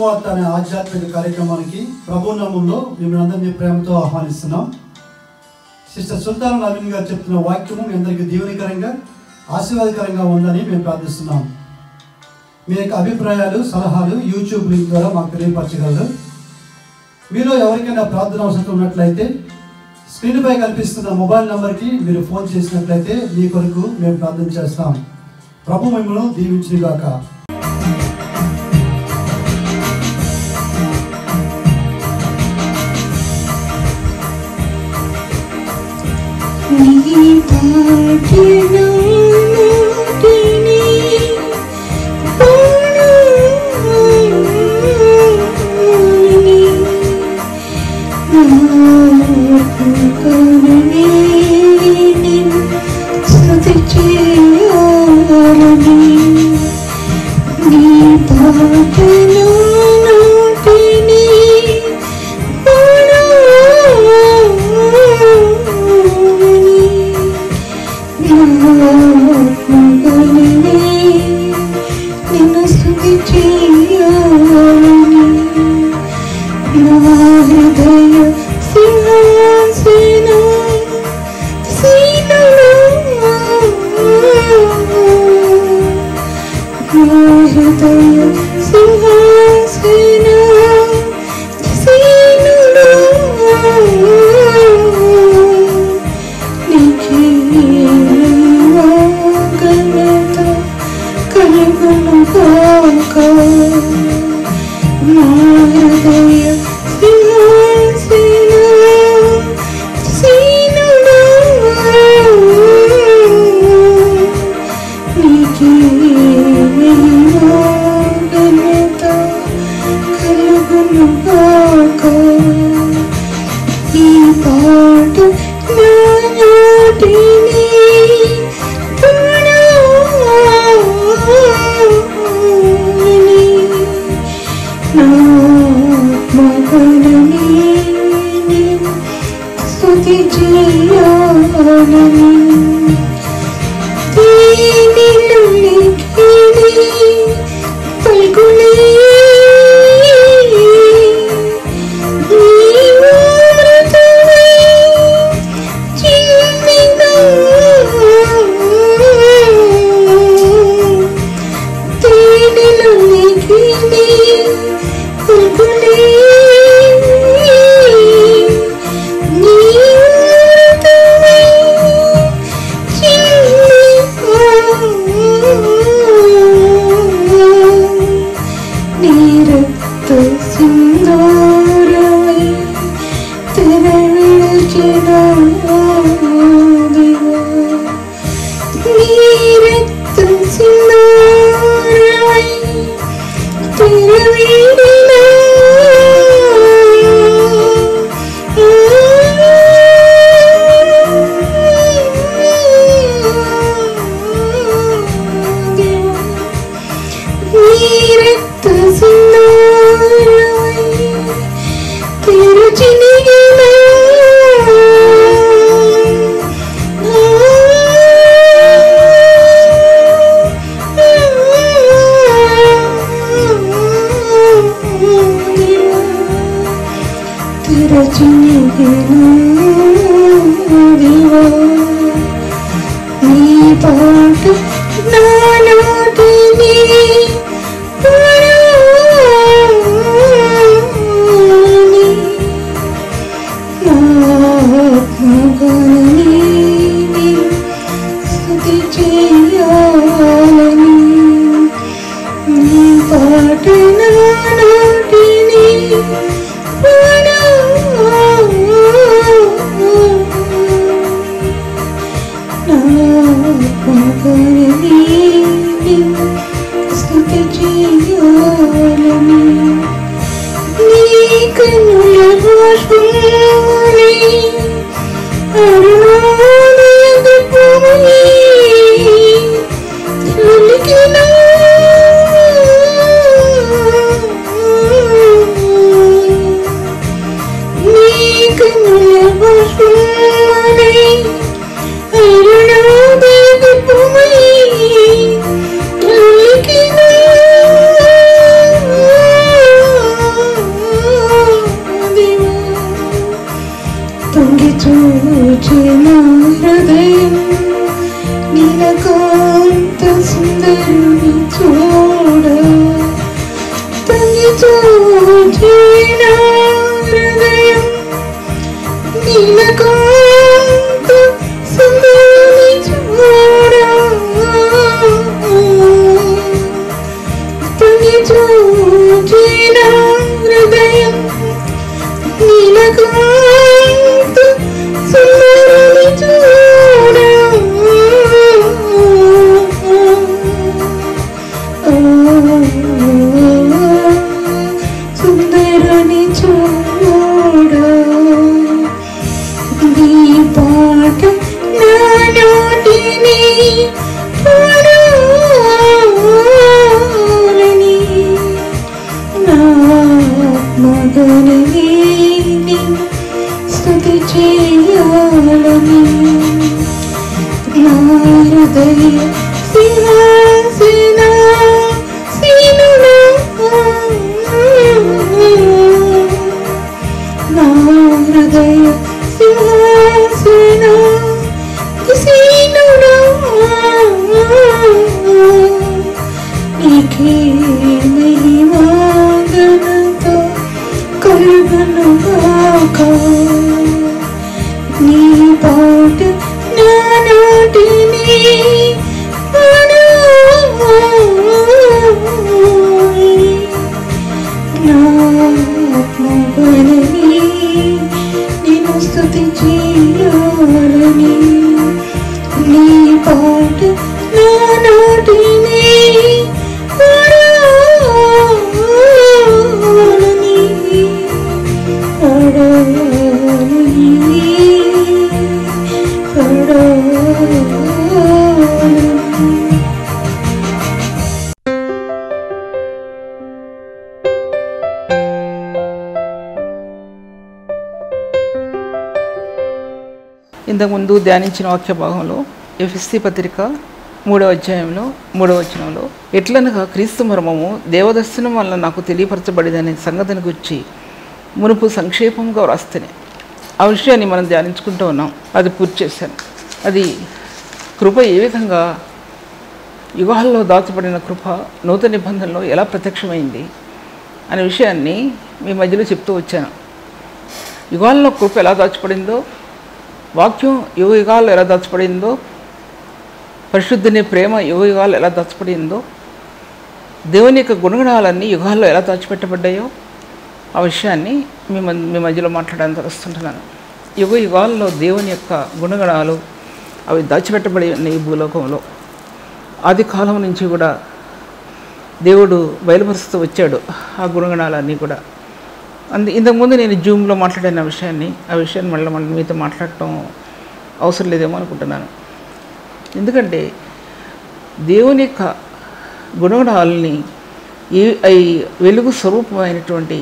సువార్త అనే ఆధ్యాత్మిక కార్యక్రమానికి ప్రభు నామములో మిమ్మల్ని అందరినీ ప్రేమతో ఆహ్వానిస్తున్నాం. సిస్టర్ సుల్తాన్ నవీన్ గారు చెప్తున్న వాక్యము మీ అందరికీ దీవెనకరంగా ఆశీర్వాదకరంగా ఉందని మేము ప్రార్థిస్తున్నాం. మీ యొక్క అభిప్రాయాలు సలహాలు యూట్యూబ్ లింక్ ద్వారా మాకు తెలియపరచగలరు. మీలో ఎవరికైనా ప్రార్థన అవసరం ఉన్నట్లయితే స్క్రీన్పై కనిపిస్తున్న మొబైల్ నెంబర్కి మీరు ఫోన్ చేసినట్లయితే మీ కొరకు మేము ప్రార్థన చేస్తాం. ప్రభు మిమ్మల్ని దీవించుగాక. చూచిన హృదయం నీలకాంత సుందరుని చూడ తొంగి చూచిన హృదయం నీలకాంత సుందరుని చూడ తొంగి చూచిన హృదయం నీలకాంత సుందరుని చూడ సుందరుని చూడ నీ పాట నా నోటిని పాడాలని నా మగనని స్తుతి చేయాలని నా హృదయ సింహాసన సీనుడా నా హృదయ సింహాసన సీనుడా నీకే మహిమాగణంతో కలుగునుగాక నీ పాట నా నోటిని పాడాలని నా ఆత్మబలని నిన్ను స్తుతి చేయాలని నీ పాట నా నోటిని పాడాలని ఇంతకుముందు ధ్యానించిన వాక్య భాగంలో ఎఫెసీ పత్రిక 3వ అధ్యాయంలో 3వ వచనంలో ఎట్లనగా క్రీస్తు మర్మము దేవదర్శనం వల్ల నాకు తెలియపరచబడిదనే సంగతిని గురించి మునుపు సంక్షేపంగా వ్రాస్తేనే ఆ విషయాన్ని మనం ధ్యానించుకుంటూ ఉన్నాం. అది పూర్తి చేశాను. అది కృప ఏ విధంగా యుగాల్లో దాచబడిన కృప నూతన నిబంధనలో ఎలా ప్రత్యక్షమైంది అనే విషయాన్ని మీ మధ్యలో చెప్తూ వచ్చాను. యుగాల్లో కృప ఎలా దాచబడిందో, వాక్యం యుగ యుగాల్లో ఎలా దాచబడిందో, పరిశుద్ధుని ప్రేమ యుగ యుగాల్లో ఎలా దాచబడిందో, దేవుని యొక్క గుణగణాలన్నీ యుగాల్లో ఎలా దాచిపెట్టబడ్డాయో ఆ విషయాన్ని మీ మధ్యలో మాట్లాడడానికి తెలుస్తుంటున్నాను. యుగ యుగాల్లో దేవుని యొక్క గుణగణాలు అవి దాచిపెట్టబడి ఉన్నాయి. ఈ భూలోకంలో ఆది కాలం నుంచి కూడా దేవుడు బయలుపరుస్తూ వచ్చాడు ఆ గుణగణాలన్నీ కూడా. ఇంతకుముందు నేను జూమ్లో మాట్లాడిన విషయాన్ని మళ్ళీ మీతో మాట్లాడటం అవసరం లేదేమో అనుకుంటున్నాను. ఎందుకంటే దేవుని యొక్క గుణగణాలని ఈ వెలుగు స్వరూపమైనటువంటి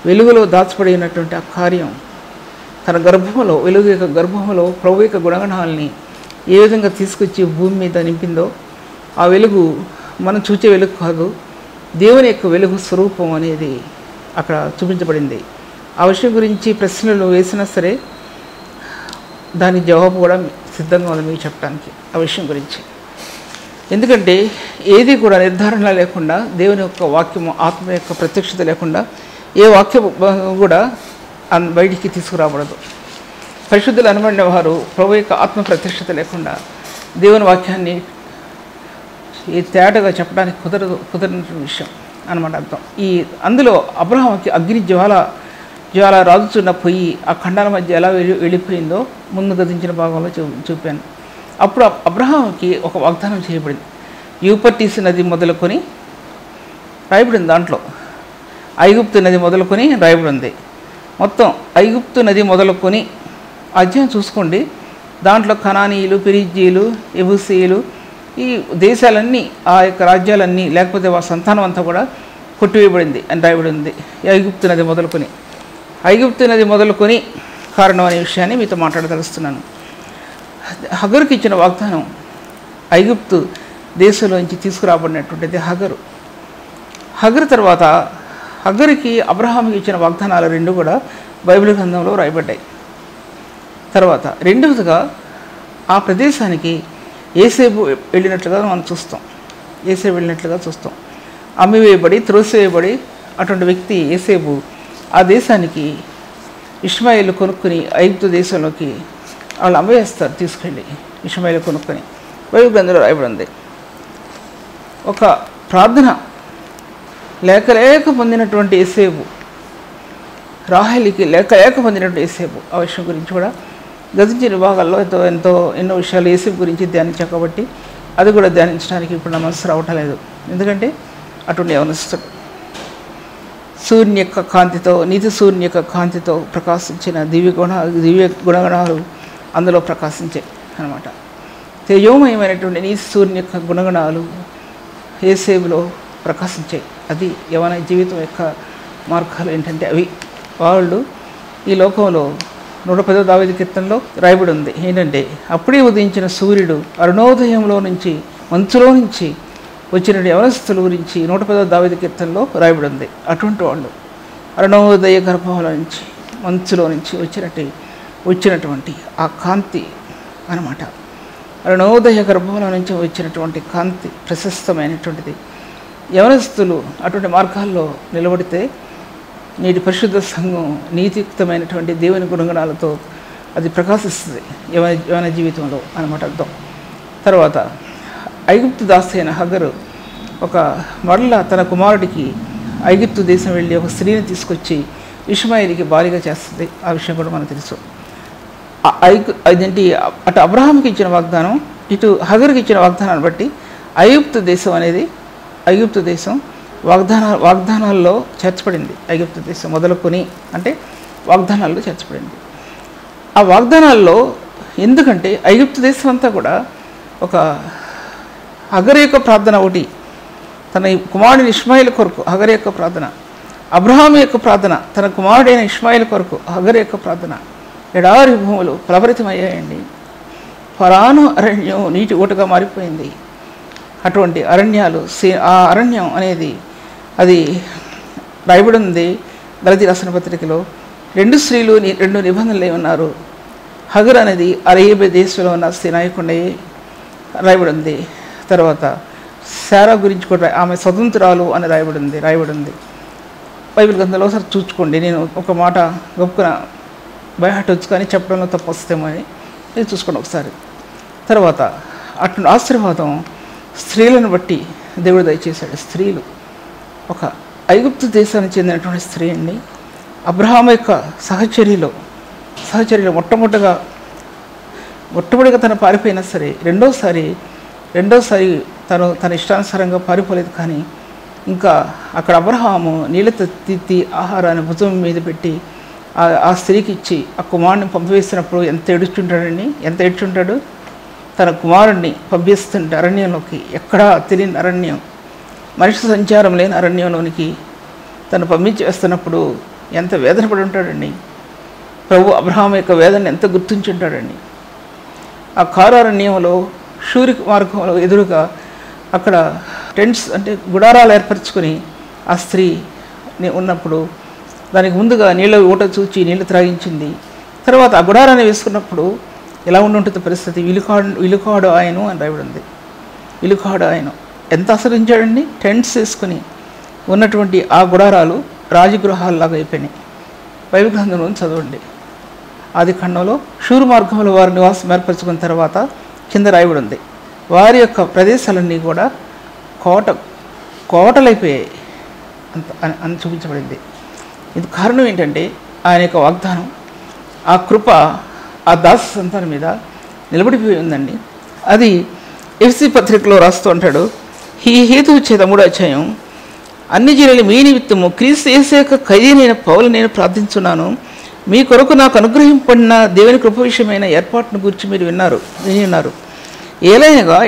వెలుగులో దాచబడినటువంటి ఆ కార్యం తన గర్భంలో, వెలుగు యొక్క గర్భంలో ప్రభు యొక్క గుణగణాలని ఏ విధంగా తీసుకొచ్చి భూమి మీద నింపిందో ఆ వెలుగు మనం చూచే వెలుగు కాదు, దేవుని యొక్క వెలుగు స్వరూపం అనేది అక్కడ చూపించబడింది. ఆ విషయం గురించి ప్రశ్నలు వేసినా సరే దానికి జవాబు కూడా సిద్ధంగా ఉంది మీకు చెప్పడానికి ఆ విషయం గురించి. ఎందుకంటే ఏది కూడా నిర్ధారణ లేకుండా, దేవుని యొక్క వాక్యము ఆత్మ యొక్క ప్రత్యక్షత లేకుండా ఏ వాక్యం కూడా బయటికి తీసుకురాబడదు. పరిశుద్ధులు అనబడిన వారు ప్రభు యొక్క ఆత్మ ప్రత్యక్షత లేకుండా దేవుని వాక్యాన్ని ఈ తేటగా చెప్పడానికి కుదరని విషయం అన్నమాట అర్థం. అందులో అబ్రహాముకి అగ్ని జ్వాల రాజుచున్న పొయ్యి ఆ ఖండాల మధ్య ఎలా వెళ్ళిపోయిందో ముందు గతించిన భాగంలో చూపాను. అప్పుడు అబ్రహాముకి ఒక వాగ్దానం చేయబడింది. యూపర్టీస్ నది మొదలుకొని రాయబడింది, దాంట్లో ఐగుప్తు నది మొదలుకొని రాయబడింది. మొత్తం ఐగుప్తు నది మొదలుకొని అధ్యాయం చూసుకోండి. దాంట్లో కనానీయులు, పెరిజీలు, ఎబూసీయులు, ఈ దేశాలన్నీ, ఆ యొక్క రాజ్యాలన్నీ, లేకపోతే వారి సంతానం అంతా కూడా కొట్టివేయబడింది అని రాయబడింది. ఐగుప్తు నది మొదలుకొని కారణం అనే విషయాన్ని మీతో మాట్లాడదలుస్తున్నాను. హగరుకి ఇచ్చిన వాగ్దానం ఐగుప్తు దేశంలోంచి తీసుకురాబడినటువంటిది హగరు తర్వాత హగరుకి అబ్రహాముకి ఇచ్చిన వాగ్దానాలు రెండు కూడా బైబిల్ గ్రంథంలో రాయబడ్డాయి. తర్వాత రెండవదిగా ఆ ప్రదేశానికి యేసేపు వెళ్ళినట్లుగా మనం చూస్తాం. యేసేపు వెళ్ళినట్లుగా చూస్తాం. అమ్మివేయబడి త్రోసివేయబడి అటువంటి వ్యక్తి యేసేపు ఆ దేశానికి ఇష్మాయేలు కొనుక్కొని ఐగుప్తు దేశంలోకి వాళ్ళు అమ్మవేస్తారు తీసుకెళ్ళి. ఇష్మాయేలు కొనుక్కొని బైబిల్ గ్రంథంలో రాయబడి ఉంది. ఒక ప్రార్థన లేక పొందినటువంటి యేసేపు, రాహేలుకి లేక పొందినటువంటి యేసేపు, ఆ విషయం గురించి కూడా గతించిన విభాగాల్లో ఎన్నో విషయాలు యేసేపు గురించి ధ్యానించాం కాబట్టి అది కూడా ధ్యానించడానికి ఇప్పుడు నా మనసు రావటం లేదు. ఎందుకంటే అటువంటి యవనస్తుడు సూర్యుని యొక్క కాంతితో, నీతి సూర్యుని యొక్క కాంతితో ప్రకాశించిన దివ్య గుణగణాలు అందులో ప్రకాశించాయి అన్నమాట. తేజోమయమైనటువంటి నీతి సూర్యుని యొక్క గుణగణాలు యేసేపులో ప్రకాశించాయి. అది యవన జీవితం యొక్క మార్గాలు ఏంటంటే అవి. వాళ్ళు ఈ లోకంలో 110వ దావీదు కీర్తనలో రాయబడి ఉంది ఏంటంటే, అప్పుడే ఉదయించిన సూర్యుడు అరుణోదయంలో నుంచి మంచులో నుంచి వచ్చిన యవనస్తుల గురించి 110వ దావీదు కీర్తనలో రాయబడి ఉంది. అటువంటి వాళ్ళు అరుణోదయ గర్భంలో నుంచి మంచులో నుంచి వచ్చినటువంటి ఆ కాంతి అన్నమాట. అరుణోదయ గర్భంలో నుంచి వచ్చినటువంటి కాంతి ప్రశస్తమైనటువంటిది. యవనస్తులు అటువంటి మార్గాల్లో నిలబడితే నేటి పరిశుద్ధ సంఘం నీతియుక్తమైనటువంటి దేవుని గుణగణాలతో అది ప్రకాశిస్తుంది యవన జీవితంలో అన్నమాట అర్థం. తర్వాత ఐగుప్తు దాసి అయిన హగరు మరలా తన కుమారుడికి ఐగుప్తు దేశం వెళ్ళి ఒక స్త్రీని తీసుకొచ్చి ఇష్మాయేలుకి భార్యగా చేస్తుంది. ఆ విషయం కూడా మనకు తెలుసు. అదేంటి, అటు అబ్రహాంకి ఇచ్చిన వాగ్దానం, ఇటు హగరుకి ఇచ్చిన వాగ్దానాన్ని బట్టి ఐగుప్తు దేశం వాగ్దానాల్లో చేర్చబడింది. ఐగుప్తు దేశం మొదలుకొని అంటే వాగ్దానాల్లో చేర్చబడింది. ఆ వాగ్దానాల్లో ఎందుకంటే ఐగుప్తు దేశం అంతా కూడా ఒక హగరు యొక్క ప్రార్థన ఒకటి, తన కుమారుడిని ఇష్మాయేలు కొరకు హగరు యొక్క ప్రార్థన, అబ్రహాం యొక్క ప్రార్థన తన కుమారుడైన ఇష్మాయేలు కొరకు హగరు యొక్క ప్రార్థన. ఎడారి భూములు ఫలభరితమయ్యాయండి. ఫరాను అరణ్యం నీటి ఊటగా మారిపోయింది. అటువంటి అరణ్యాలు, ఆ అరణ్యం అనేది అది రాయబడి ఉంది గలతీ రాసిన పత్రికలో. 2 స్త్రీలు 2 నిబంధనలు ఏమన్నారు. హగరు అనేది అరేబియా దేశంలో ఉన్న నాయకుండే రాయబడి ఉంది. తర్వాత శారా గురించి కూడా ఆమె స్వతంత్రాలు అని రాయబడి ఉంది బైబిల్ గ్రంథంలో. ఒకసారి చూసుకోండి. నేను ఒక మాట గొప్పన బయట వచ్చు కానీ చెప్పడంలో తప్పు వస్తేమో అని ఇది చూసుకోండి ఒకసారి. తర్వాత అటు ఆశీర్వాదం స్త్రీలను బట్టి దేవుడు దయచేశాడు. స్త్రీలు ఒక ఐగుప్తు దేశానికి చెందినటువంటి స్త్రీ అండి. అబ్రహాం యొక్క సహచర్యలో మొట్టమొదటిగా తను పారిపోయినా సరే రెండోసారి తన ఇష్టానుసారంగా పారిపోలేదు. కానీ ఇంకా అక్కడ అబ్రహాము నీళ్ళతో తిత్తి ఆహారాన్ని భుజం మీద పెట్టి ఆ స్త్రీకి ఇచ్చి ఆ కుమారుడిని పంపివేసినప్పుడు ఎంత ఏడ్చుంటాడు. తన కుమారుడిని పంపిస్తుంటే అరణ్యంలోకి, ఎక్కడా తెలియని అరణ్యం, మనిషి సంచారం లేని అరణ్యంలోనికి తను పంపించి వేస్తున్నప్పుడు ఎంత వేదన పడి ఉంటాడండి. ప్రభు అబ్రహాం యొక్క వేదన ఎంత గుర్తించుంటాడండి. ఆ కారారణ్యంలో షూరి మార్గంలో ఎదురుగా అక్కడ టెంట్స్ అంటే గుడారాలు ఏర్పరచుకొని ఆ స్త్రీ ఉన్నప్పుడు దానికి ముందుగా నీళ్ళ ఊట చూచి నీళ్ళు త్రాగించింది. తర్వాత ఆ గుడారాన్ని వేసుకున్నప్పుడు ఎలా ఉండుంటుంది పరిస్థితి. విలుకాడు ఆయను అని రాయబడి ఉంది. విలుకాడు ఆయన ఎంత ఆశ్రయించాడండి. టెంట్స్ వేసుకుని ఉన్నటువంటి ఆ గుడారాలు రాజగృహాల్లాగా అయిపోయినాయి. బైబిల్ గ్రంథంలో చదవండి. ఆది ఖండంలో షూరు మార్గంలో వారి నివాసం ఏర్పరచుకున్న తర్వాత కింద రాయబడి ఉంది. వారి యొక్క ప్రదేశాలన్నీ కూడా కోటలైపోయాయి అని చూపించబడింది. ఇది కారణం ఏంటంటే ఆయన యొక్క వాగ్దానం, ఆ కృప ఆ దాస సంతానం మీద నిలబడిపోయి ఉందండి. అది ఎఫ్సి పత్రికలో రాస్తూ ఉంటాడు. ఈ హేతు వచ్చేది 3వ అధ్యాయం. అన్ని జీవులు మీ నిమిత్తము క్రీస్తు యేసు యొక్క ఖైదీనైన పౌలు నేను ప్రార్థించున్నాను. మీ కొరకు నాకు అనుగ్రహింపడిన దేవుని కృప విషయమైన ఏర్పాటును గురించి మీరు విన్నారు.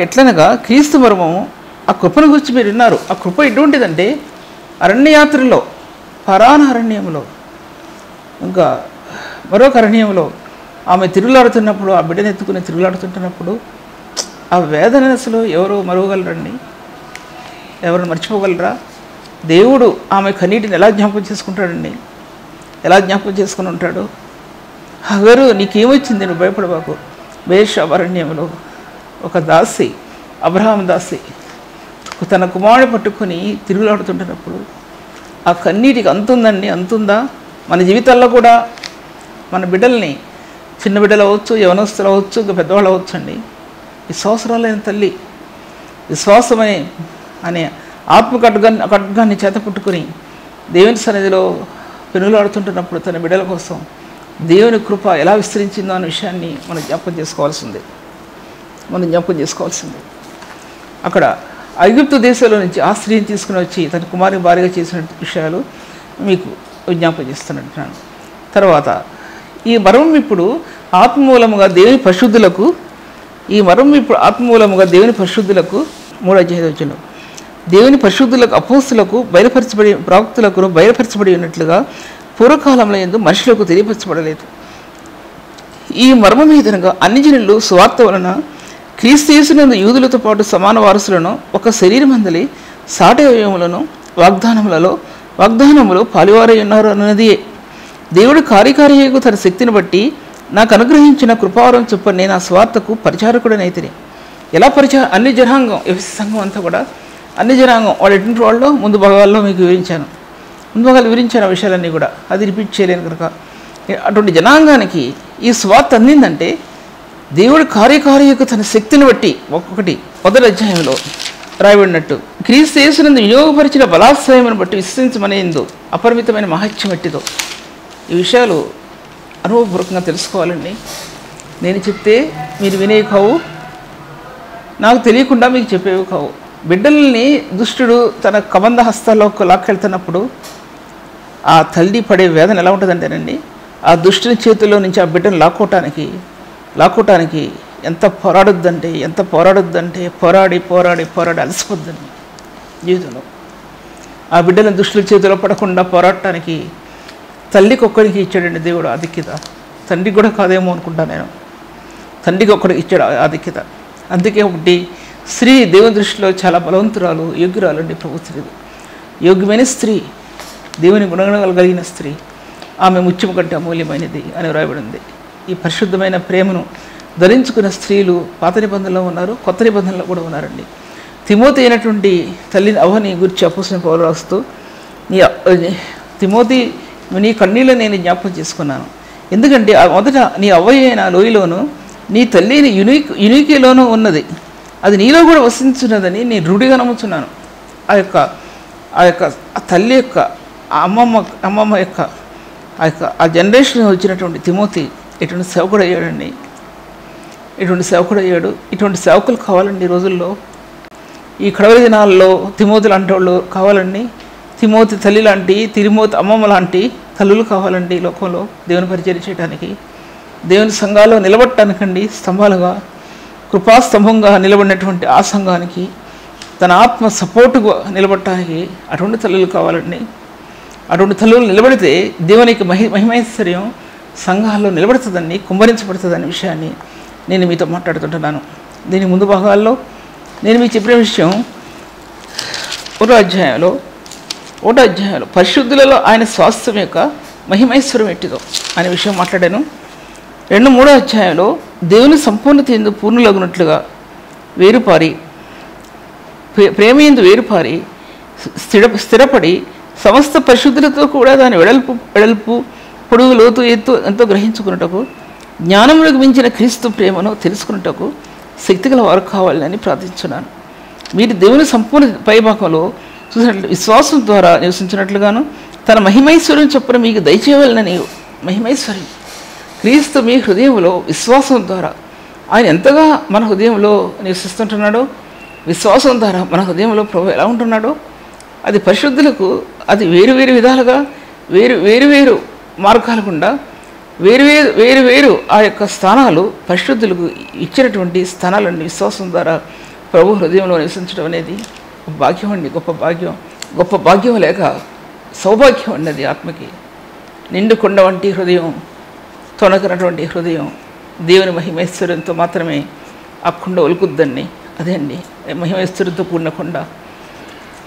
ఎట్లనగా క్రీస్తు మర్మము ఆ కృపను గురించి మీరు విన్నారు. ఆ కృప ఎటువంటిదంటే అరణ్యయాత్రలో, పరాణ అరణ్యంలో, ఇంకా మరొక అరణ్యంలో ఆమె తిరుగులాడుతున్నప్పుడు, ఆ బిడ్డను ఎత్తుకుని తిరుగులాడుతుంటున్నప్పుడు ఆ వేదన అసలు ఎవరు మరవగలరండి? ఎవరు మర్చిపోగలరా? దేవుడు ఆమె కన్నీటిని ఎలా జ్ఞాపకం చేసుకుంటాడండి? ఎలా జ్ఞాపకం చేసుకుని ఉంటాడు? హగరు నీకేమొచ్చింది, నువ్వు భయపడబాకు. బేర్షాబరణ్యంలో ఒక దాసి, అబ్రహాం దాసి తన కుమారుడు పట్టుకొని తిరుగులాడుతుంటున్నప్పుడు ఆ కన్నీటికి అంతుందండి, అంతుందా? మన జీవితాల్లో కూడా మన బిడ్డల్ని, చిన్న బిడ్డలు అవ్వచ్చు, యవనస్తులు అవ్వచ్చు, ఇంకా పెద్దవాళ్ళు అవ్వచ్చు అండి, విశ్వాసరాలైన తల్లి విశ్వాసమనే అనే ఆత్మ ఖడ్గాన్ని చేత పుట్టుకొని దేవుని సన్నిధిలో పెనులాడుతుంటున్నప్పుడు తన బిడ్డల కోసం దేవుని కృప ఎలా విస్తరించిందో అనే విషయాన్ని మనం జ్ఞాపకం చేసుకోవాల్సింది. అక్కడ ఐగుప్తు దేశంలో నుంచి ఆ స్త్రీని తీసుకుని వచ్చి తన కుమారుని భార్యగా చేసిన విషయాలు మీకు విజ్ఞాపం చేస్తున్నట్టున్నాను. తర్వాత ఈ మర్మం ఇప్పుడు ఆత్మమూలముగా దేవుని పరిశుద్ధులకు, 3:5 దేవుని పరిశుద్ధులకు, అపోస్తులకు ప్రవక్తలకు బయలుపరచబడి ఉన్నట్లుగా పూర్వకాలంలో యందు మనుషులకు తెలియపరచబడలేదు. ఈ మర్మం మీదనగా అన్ని జనులు సువార్త వలన క్రీస్తు యేసునందు యూదులతో పాటు సమాన వారసులను ఒక శరీరమందలి సాటి అవయవములను వాగ్దానములో పాలువారై ఉన్నారు అన్నదియే. దేవుడు కార్యకార్యకు తన శక్తిని బట్టి నాకు అనుగ్రహించిన కృపావరం చొప్పున నేను ఆ స్వార్థకు పరిచారకుడనైతిని. ఎలా అన్ని జనాంగం, ఎఫెసీ సంఘం అంతా కూడా అన్ని జనాంగం వాళ్ళు ఎటువంటి వాళ్ళలో ముందు భాగాల్లో మీకు వివరించాను. ఆ విషయాలన్నీ కూడా అది రిపీట్ చేయలేను కనుక అటువంటి జనాంగానికి ఈ స్వార్థ అందిందంటే దేవుడు కార్యకార్యకు తన శక్తిని బట్టి 1 అధ్యాయంలో రాయబడినట్టు క్రీస్తు యేసునందు వినియోగపరిచిన బలాశ్రయమును బట్టి విశ్వసించమనేందు అపరిమితమైన మహత్యం ఎట్టిదో. ఈ విషయాలు అనుభవపూర్వకంగా తెలుసుకోవాలండి. నేను చెప్తే మీరు వినేవి కావు, నాకు తెలియకుండా మీకు చెప్పేవి కావు. బిడ్డల్ని దుష్టుడు తన కబంధ హస్తాల్లో లాక్కెళ్తున్నప్పుడు ఆ తల్లి పడే వేదన ఎలా ఉంటుందంటేనండి, ఆ దుష్టుని చేతుల్లో నుంచి ఆ బిడ్డను లాక్కోటానికి ఎంత పోరాడొద్దంటే పోరాడి అలసిపోద్దండి జీవితంలో. ఆ బిడ్డలను దుష్టుల చేతిలో పడకుండా పోరాడటానికి తల్లికి ఒక్కడికి ఇచ్చాడండి దేవుడు ఆధిక్యత. తండ్రికి కూడా కాదేమో అనుకుంటా నేను, తండ్రికి ఒక్కడికి ఇచ్చాడు ఆధిక్యత. అందుకే ఒకటి స్త్రీ దేవుని దృష్టిలో చాలా బలవంతురాలు, యోగ్యురాలు అండి. ప్రభుత్వ యోగ్యమైన స్త్రీ, దేవుని గుణగణాలు కలిగిన స్త్రీ, ఆమె ముత్యము కంటే అమూల్యమైనది అని వ్రాయబడింది. ఈ పరిశుద్ధమైన ప్రేమను ధరించుకున్న స్త్రీలు పాత నిబంధనలో ఉన్నారు, కొత్త నిబంధనలో కూడా ఉన్నారండి. తిమోతి అయినటువంటి తల్లిని అవ్వని గురించి అపోస్తలుడైన పౌలు రాస్తూ, తిమోతి నీ కన్నీళ్ళని నేను జ్ఞాపకం చేసుకున్నాను. ఎందుకంటే మొదట నీ అవ్వయైన లోయలోను నీ తల్లిని యునీకిలోనూ ఉన్నది, అది నీలో కూడా వసించున్నదని నేను రూఢిగా నమ్ముతున్నాను. ఆ తల్లి యొక్క అమ్మమ్మ యొక్క ఆ జనరేషన్ వచ్చినటువంటి తిమోతి ఇటువంటి సేవకుడు అయ్యాడండి. ఇటువంటి సేవకులు కావాలండి ఈ రోజుల్లో. ఈ కడవరి దినాల్లో తిమోతి లాంటి వాళ్ళు కావాలండి. తిమోతి తల్లి లాంటి, తిమోతి అమ్మమ్మ లాంటి తల్లులు కావాలండి ఈ లోకంలో దేవుని పరిచర్య చేయడానికి, దేవుని సంఘాల్లో నిలబడటానికండి. స్తంభాలుగా, కృపాస్తంభంగా నిలబడినటువంటి ఆ సంఘానికి తన ఆత్మ సపోర్టుగా నిలబడటానికి అటువంటి తల్లులు కావాలండి. అటువంటి తల్లులు నిలబడితే దేవునికి మహిమైశ్వర్యం సంఘాల్లో నిలబడుతుందని, కుమ్మరించబడుతుందనే విషయాన్ని నేను మీతో మాట్లాడుతుంటున్నాను. దీని ముందు భాగాల్లో నేను మీకు చెప్పిన విషయం 1 అధ్యాయంలో పరిశుద్ధులలో ఆయన స్వాస్థ్యం యొక్క మహిమైశ్వరం ఎట్టిదో అనే విషయం మాట్లాడాను. 2-3 అధ్యాయంలో దేవుని సంపూర్ణత ఎందు పూర్ణులగునట్లుగా ప్రేమయందు వేరుపారి స్థిరపడి సమస్త పరిశుద్ధులతో కూడా దాని వెడల్పు పొడుగు లోతు ఎత్తు ఎంతో గ్రహించుకున్నటకు జ్ఞానములకు మించిన క్రీస్తు ప్రేమను తెలుసుకున్నటకు శక్తిగల వారు కావాలని ప్రార్థించున్నాను. మీరు దేవుని సంపూర్ణ పైభాగంలో చూసినట్లు విశ్వాసం ద్వారా నివసించినట్లుగాను తన మహిమైశ్వర్యం చొప్పున మీకు దయచేయాలని మహిమైశ్వర్యం క్రీస్తు మీ హృదయంలో విశ్వాసం ద్వారా ఆయన ఎంతగా మన హృదయంలో నివసిస్తుంటున్నాడో, విశ్వాసం ద్వారా మన హృదయంలో ప్రభు ఎలా ఉంటున్నాడో అది పరిశుద్ధులకు అది వేరు విధాలుగా వేరు మార్గాల గుండా వేరు ఆ యొక్క స్థానాలు పరిశుద్ధులకు ఇచ్చినటువంటి స్థానాలన్నీ విశ్వాసం ద్వారా ప్రభు హృదయంలో నివసించడం అనేది భాగ్యం అండి. గొప్ప భాగ్యం లేక సౌభాగ్యం అన్నది ఆత్మకి. నిండుకొండ వంటి హృదయం, తొణకనటువంటి హృదయం దేవుని మహిమైశ్వర్యంతో మాత్రమే ఆ కుండ ఒలుకుద్దండి. అదే అండి మహిమైశ్వర్యంతో కూడిన కొండ.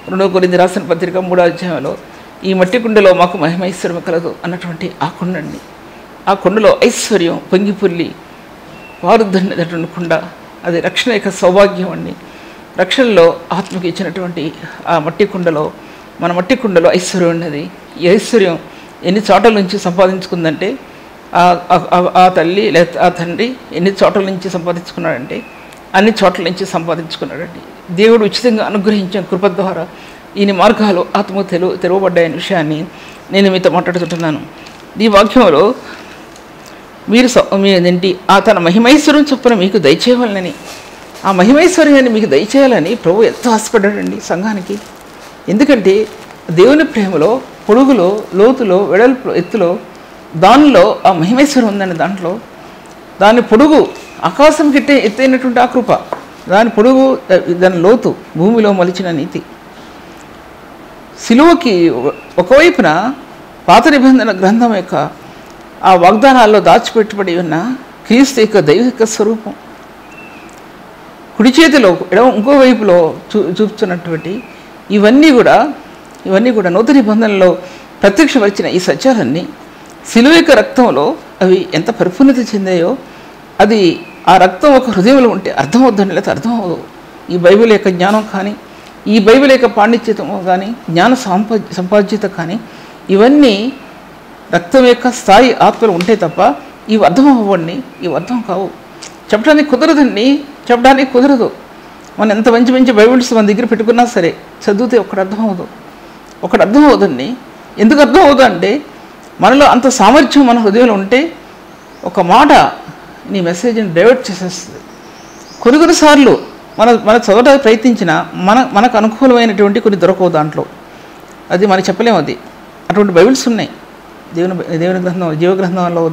2 కొరింథీ రాసిన పత్రిక 3 అధ్యాయంలో ఈ మట్టి కుండలో మాకు మహిమైశ్వర్యం కలదు అన్నటువంటి ఆ కుండండి. ఆ కొండలో ఐశ్వర్యం పొంగిపొల్లి వారుద్దన్నటువంటి కుండ, అది రక్షణ యొక్క సౌభాగ్యం అండి. రక్షణలో ఆత్మకి ఇచ్చినటువంటి ఆ మట్టి కుండలో, మన మట్టి కుండలో ఐశ్వర్యం ఉన్నది. ఈ ఐశ్వర్యం ఎన్ని చోట్ల నుంచి సంపాదించుకుందంటే ఆ తల్లి లేదా ఆ తండ్రి ఎన్ని చోట్ల నుంచి సంపాదించుకున్నాడంటే అన్ని చోట్ల నుంచి సంపాదించుకున్నాడండి. దేవుడు ఉచితంగా అనుగ్రహించిన కృప ద్వారా ఈయన మార్గాలు ఆత్మ తెరవబడ్డాయనే విషయాన్ని నేను మీతో మాట్లాడుతుంటున్నాను. ఈ వాక్యంలో మీరేంటి తన మహిమైశ్వర్యం చొప్పున మీకు దయచేయాలని, ఆ మహిమైశ్వర్యాన్ని మీకు దయచేయాలని ప్రభు ఎంతో ఆశపడ్డాడండి సంఘానికి. ఎందుకంటే దేవుని ప్రేమలో పొడుగులో, లోతులో, వెడల్పులో, ఎత్తులో, దానిలో ఆ మహిమైశ్వర్యం ఉందండి. దాంట్లో దాని పొడుగు ఆకాశం గిట్టే ఎత్తైనటువంటి ఆ కృప, దాని పొడుగు, దాని లోతు భూమిలో మలిచిన నీతి. సిలువకి ఒకవైపున పాత నిబంధన గ్రంథం యొక్క ఆ వాగ్దానాల్లో దాచిపెట్టబడి ఉన్న క్రీస్తు యొక్క దైవిక స్వరూపం, కుడి చేతిలో ఇంకోవైపులో చూపుతున్నటువంటి ఇవన్నీ కూడా నూతన నిబంధనలో ప్రత్యక్షపరిచిన ఈ సత్యాలన్నీ సిలువ యొక్క రక్తంలో అవి ఎంత పరిపూర్ణత చెందాయో అది ఆ రక్తం ఒక హృదయంలో ఉంటే అర్థమవుద్దని, లేదా అర్థం అవ్వదు. ఈ బైబిల్ యొక్క జ్ఞానం కానీ, ఈ బైబిల్ యొక్క పాండిత్యతము కానీ, జ్ఞాన సంపాద్యత కానీ, ఇవన్నీ రక్తం యొక్క స్థాయి ఆత్మలు ఉంటే తప్ప ఇవి అర్థం అవ్వండి, ఇవి అర్థం కావు. చెప్పడానికి కుదరదండి, చెప్పడానికి కుదరదు. మనం ఎంత మంచి మంచి బైబిల్స్ మన దగ్గర పెట్టుకున్నా సరే చదివితే ఒకటి అర్థం అవ్వదండి. ఎందుకు అర్థం అవ్వదు అంటే మనలో అంత సామర్థ్యం మన హృదయంలో ఉంటే ఒక మాట నీ మెసేజ్ని డైవర్ట్ చేసేస్తుంది. కొన్నిసార్లు మన చదవడానికి ప్రయత్నించిన మనకు అనుకూలమైనటువంటి కొన్ని దొరకవు దాంట్లో, అది మనం చెప్పలేము. అది అటువంటి బైబిల్స్ ఉన్నాయి. దేవుని గ్రంథం, జీవ గ్రంథంలో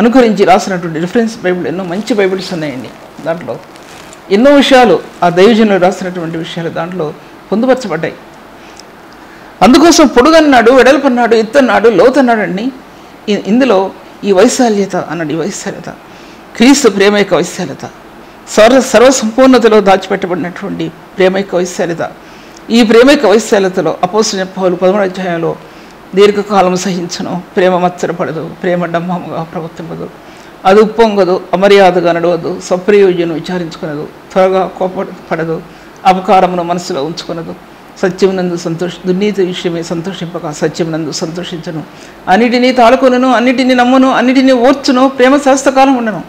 అనుకరించి రాసినటువంటి రిఫరెన్స్ బైబిల్ ఎన్నో మంచి బైబిల్స్ ఉన్నాయండి. దాంట్లో ఎన్నో విషయాలు ఆ దైవజనులు రాసినటువంటి విషయాలు దాంట్లో పొందుపరచబడ్డాయి. అందుకోసం పొడుగన్నాడు, వెడల్పన్నాడు, ఎత్తన్నాడు, లోతన్నాడండి. ఇందులో ఈ వైశాల్యత అన్నాడు. ఈ వైశాల్యత క్రీస్తు ప్రేమ యొక్క వైశాల్యత, సర్వసంపూర్ణతలో దాచిపెట్టబడినటువంటి ప్రేమ యొక్క వైశాల్యత. ఈ ప్రేమ యొక్క వైశాల్యతలో అపోస్తలుడైన పౌలు 13వ అధ్యాయంలో దీర్ఘకాలం సహించును, ప్రేమ మత్సరపడదు, ప్రేమ డంబముగా ప్రవర్తింపదు, అది ఉప్పొంగదు, అమర్యాదగా నడవదు, స్వప్రయోజనం విచారించుకునదు, త్వరగా కోపపడదు, అపకారమును మనసులో ఉంచుకునదు, సత్యమునందు దుర్నీతి విషయమే సంతోషింపక సత్యమునందు సంతోషించను, అన్నిటినీ తాళుకొనును, అన్నిటినీ నమ్మును, అన్నిటినీ ఓర్చును, ప్రేమ శాస్త్రకాలం ఉండను,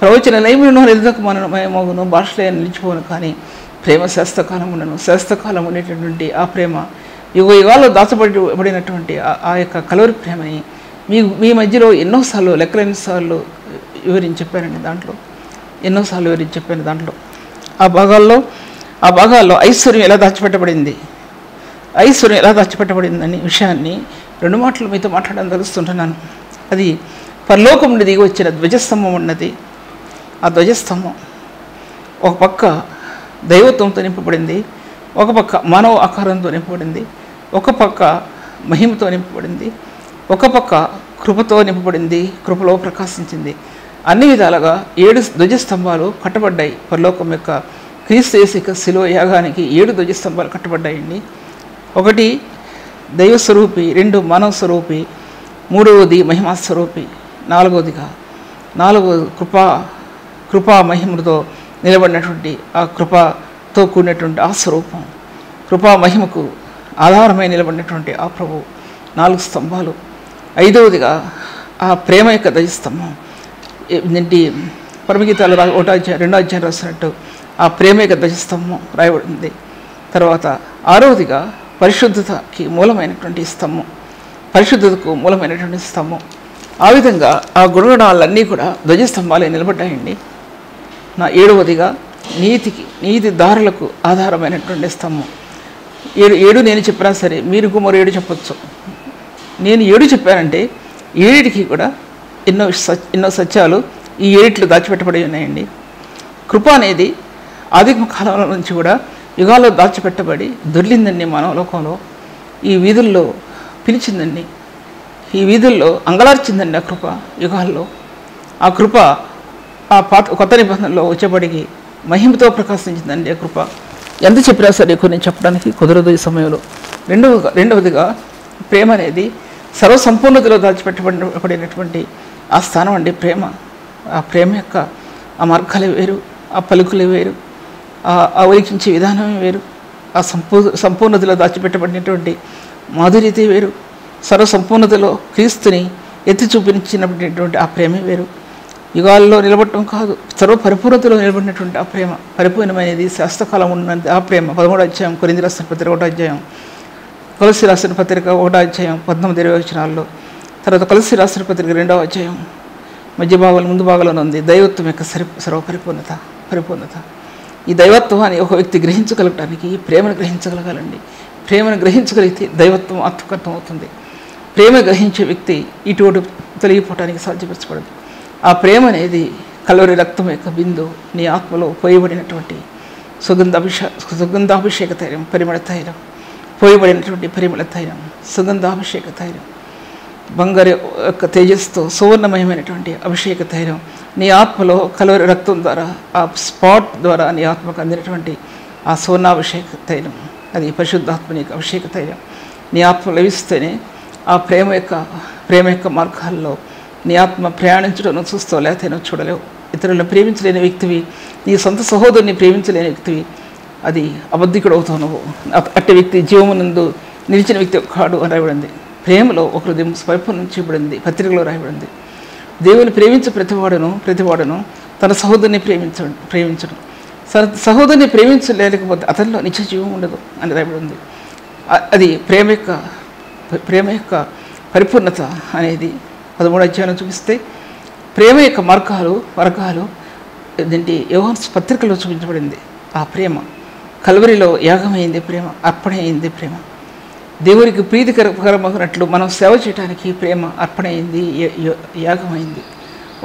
ప్రవచన నైమును మోగును, భాషలే నిలిచిపోను, కానీ ప్రేమ శాస్త్రకాలం ఉండను. శాస్త్రకాలం ఉండేటటువంటి ఆ ప్రేమ యుగాల్లో దాచబడినటువంటి ఆ యొక్క కలవరి ప్రేమని మీ మధ్యలో ఎన్నోసార్లు లెక్కలేనిసార్లు వివరించి చెప్పానండి. దాంట్లో ఎన్నోసార్లు వివరించి చెప్పాను. దాంట్లో ఆ భాగాల్లో ఐశ్వర్యం ఎలా దాచిపెట్టబడిందని విషయాన్ని 2 మాటలు మీతో మాట్లాడడం తెలుస్తుంటున్నాను. అది పరలోకం నుండి దిగి వచ్చిన ధ్వజస్తంభం ఉన్నది. ఆ ధ్వజస్తంభం ఒక పక్క దైవత్వంతో నింపబడింది, ఒక పక్క మానవ ఆకారంతో నింపబడింది, ఒక పక్క మహిమతో నింపబడింది, ఒక పక్క కృపతో నింపబడింది, కృపలో ప్రకాశించింది. అన్ని విధాలుగా 7 ధ్వజస్తంభాలు కట్టబడ్డాయి. పరలోకం యొక్క క్రీస్తు యేసు యొక్క శిలువ యాగానికి 7 ధ్వజస్తంభాలు కట్టబడ్డాయండి. 1 దైవస్వరూపి, 2 మానవ స్వరూపి, 3వది మహిమాస్వరూపి, 4వది కృపా మహిమతో నిలబడినటువంటి ఆ కృపతో కూడినటువంటి ఆ స్వరూపం, కృపా మహిమకు ఆధారమై నిలబడినటువంటి ఆ ప్రభు 4 స్తంభాలు. 5వదిగా ఆ ప్రేమ యొక్క ధ్వజస్తంభం. ఏంటి పరమగీతాలు 1వ అధ్యాయం 2వ అధ్యాయం రాసినట్టు ఆ ప్రేమ యొక్క ధ్వజస్తంభం రాయబడింది. తర్వాత 6వదిగా పరిశుద్ధతకి మూలమైనటువంటి స్తంభం, పరిశుద్ధతకు మూలమైనటువంటి స్తంభం. ఆ విధంగా ఆ గుణగణాలన్నీ కూడా ధ్వజస్తంభాలే నిలబడ్డాయండి. 7వదిగా నీతి దారులకు ఆధారమైనటువంటి స్తంభం. 7 నేను చెప్పినా సరే మీరు మరో 7 చెప్పచ్చు. నేను 7 చెప్పానంటే 7కి కూడా ఎన్నో సత్యాలు ఈ 7 దాచిపెట్టబడి ఉన్నాయండి. కృప అనేది ఆదిమ కాలంలో నుంచి కూడా యుగాల్లో దాచిపెట్టబడి దొర్లిందండి. మానవ లోకంలో ఈ వీధుల్లో పిలిచిందండి, ఈ వీధుల్లో అంగలార్చిందండి ఆ కృప యుగాల్లో. ఆ కృప ఆ కొత్త నిబంధనలో వచ్చేపడికి మహిమతో ప్రకాశించిందండి ఆ కృప. ఎంత చెప్పినా సరే కొన్ని చెప్పడానికి కుదరదు ఈ సమయంలో. రెండవదిగా ప్రేమ అనేది సర్వసంపూర్ణతలో దాచిపెట్టబడినటువంటి ఆ స్థానం అండి ప్రేమ. ఆ ప్రేమ యొక్క ఆ మార్గాలే వేరు, ఆ పలుకులే వేరు, ఆ ఉలికించే విధానమే వేరు, ఆ సంపూర్ణతలో దాచిపెట్టబడినటువంటి మాధుర్యతే వేరు, సర్వ సంపూర్ణతలో క్రీస్తుని ఎత్తి చూపించినటువంటి ఆ ప్రేమే వేరు. యుగాల్లో నిలబడటం కాదు, సర్వ పరిపూర్ణతలో నిలబడినటువంటి ఆ ప్రేమ, పరిపూర్ణమైనది, శాస్త్రకాలం ఉన్నది ఆ ప్రేమ. 13వ అధ్యాయం కొరింథీ రాసిన పత్రిక 1వ అధ్యాయం, కొలస్సీ రాసిన పత్రిక 1వ అధ్యాయం 19-20 వచనాల్లో, తర్వాత కొలస్సీ రాసిన పత్రిక 2వ అధ్యాయం మధ్య భాగాలు ముందు భాగంలో ఉంది దైవత్వం యొక్క సర్వ పరిపూర్ణత. ఈ దైవత్వాన్ని ఒక వ్యక్తి గ్రహించగలగటానికి ప్రేమను గ్రహించగలగాలండి. ప్రేమను గ్రహించగలిగితే దైవత్వం ఆత్మకత్వం అవుతుంది. ప్రేమ గ్రహించే వ్యక్తి ఇటువంటి తొలగిపోవటానికి సాధ్యపరచబడదు. ఆ ప్రేమ అనేది కల్వరి రక్తం యొక్క బిందు, నీ ఆత్మలో పోయబడినటువంటి సుగంధాభిషేక తైలం, పరిమళ తైలం, పోయబడినటువంటి పరిమళ తైలం, సుగంధాభిషేక తైలం, బంగారు యొక్క తేజస్తో సువర్ణమయమైనటువంటి అభిషేక తైలం నీ ఆత్మలో కల్వరి రక్తం ద్వారా, ఆ స్పాట్ ద్వారా నీ ఆత్మకు అందినటువంటి ఆ సువర్ణాభిషేక తైలం, అది పరిశుద్ధాత్మ యొక్క అభిషేక తైలం నీ ఆత్మ లభిస్తేనే ఆ ప్రేమ యొక్క మార్గాల్లో నీ ఆత్మ ప్రయాణించడం చూస్తావు, లేకపోతే నువ్వు చూడలేవు. ఇతరులను ప్రేమించలేని వ్యక్తివి, నీ సొంత సహోదరుని ప్రేమించలేని వ్యక్తివి, అది అబద్ధికుడు అవుతావు నువ్వు. అట్టి వ్యక్తి జీవమునందు నిలిచిన వ్యక్తి కాడు అని రాయబడింది. ప్రేమలో ఒక హృదయం పరిపూర్ణం చేయబడింది, పత్రికలో రాయబడింది. దేవుని ప్రేమించే ప్రతివాడును తన సహోదరుని ప్రేమించడం. సహోదరుని ప్రేమించలేకపోతే అతనిలో నిత్య జీవం ఉండదు అని రాయబడింది. అది ప్రేమ యొక్క పరిపూర్ణత అనేది 13వ అధ్యాయం చూపిస్తే ప్రేమ యొక్క వర్గాలు ఏంటి యోహాను పత్రికలో చూపించబడింది. ఆ ప్రేమ కల్వరిలో యాగమైంది, ప్రేమ అర్పణమైంది, ప్రేమ దేవునికి ప్రీతికరమగినట్లు మనం సేవ చేయడానికి ప్రేమ అర్పణమైంది, యాగమైంది,